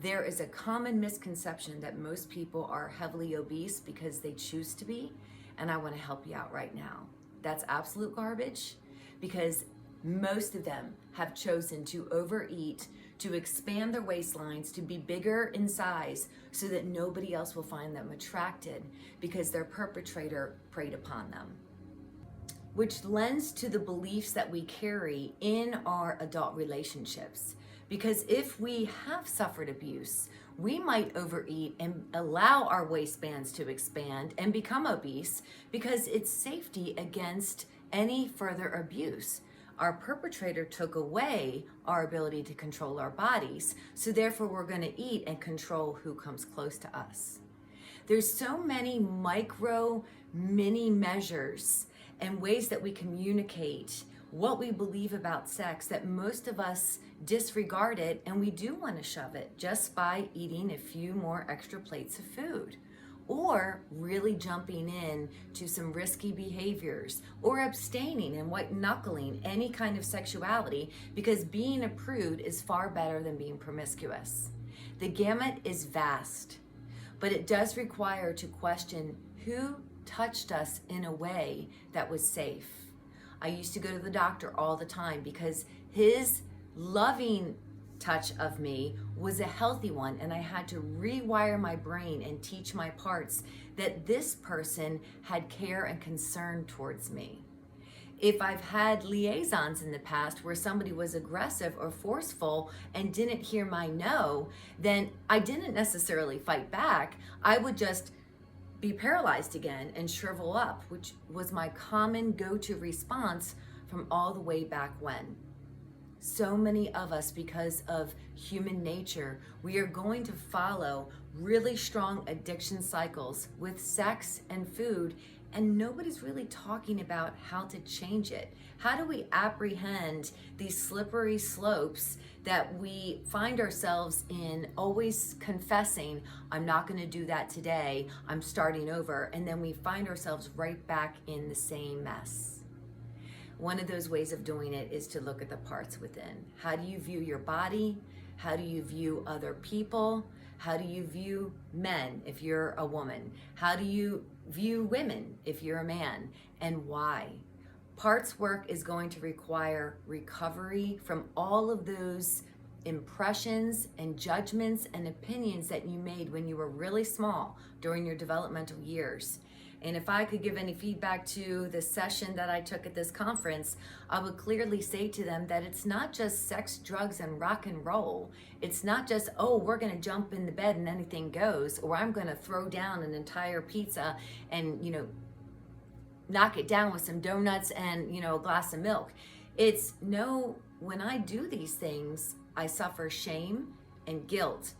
There is a common misconception that most people are heavily obese because they choose to be, and I want to help you out right now. That's absolute garbage, because most of them have chosen to overeat, to expand their waistlines, to be bigger in size so that nobody else will find them attracted because their perpetrator preyed upon them. Which lends to the beliefs that we carry in our adult relationships. Because if we have suffered abuse, we might overeat and allow our waistbands to expand and become obese because it's safety against any further abuse. Our perpetrator took away our ability to control our bodies, so therefore we're going to eat and control who comes close to us. There's so many mini measures and ways that we communicate what we believe about sex that most of us disregard it, and we do want to shove it just by eating a few more extra plates of food, or really jumping in to some risky behaviors, or abstaining and white knuckling any kind of sexuality, because being a prude is far better than being promiscuous. The gamut is vast, but it does require to question who touched us in a way that was safe. I used to go to the doctor all the time because his loving touch of me was a healthy one, and I had to rewire my brain and teach my parts that this person had care and concern towards me. If I've had liaisons in the past where somebody was aggressive or forceful and didn't hear my no, then I didn't necessarily fight back. I would just be paralyzed again and shrivel up, which was my common go-to response from all the way back when. So many of us, because of human nature, we are going to follow really strong addiction cycles with sex and food, and nobody's really talking about how to change it. How do we apprehend these slippery slopes that we find ourselves in, always confessing, I'm not going to do that today, I'm starting over, and then we find ourselves right back in the same mess? One of those ways of doing it is to look at the parts within. How do you view your body? How do you view other people? How do you view men if you're a woman? How do you view women if you're a man? And why? Parts work is going to require recovery from all of those impressions and judgments and opinions that you made when you were really small during your developmental years. And if I could give any feedback to the session that I took at this conference, I would clearly say to them that it's not just sex, drugs, and rock and roll. It's not just, oh, we're gonna jump in the bed and anything goes, or I'm gonna throw down an entire pizza and, knock it down with some donuts and, a glass of milk. It's no, when I do these things, I suffer shame and guilt.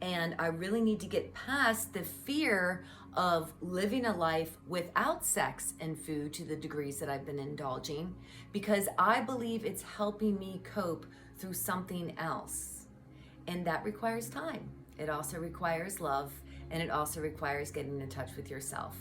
And I really need to get past the fear of living a life without sex and food to the degrees that I've been indulging, because I believe it's helping me cope through something else. And that requires time. It also requires love, and it also requires getting in touch with yourself.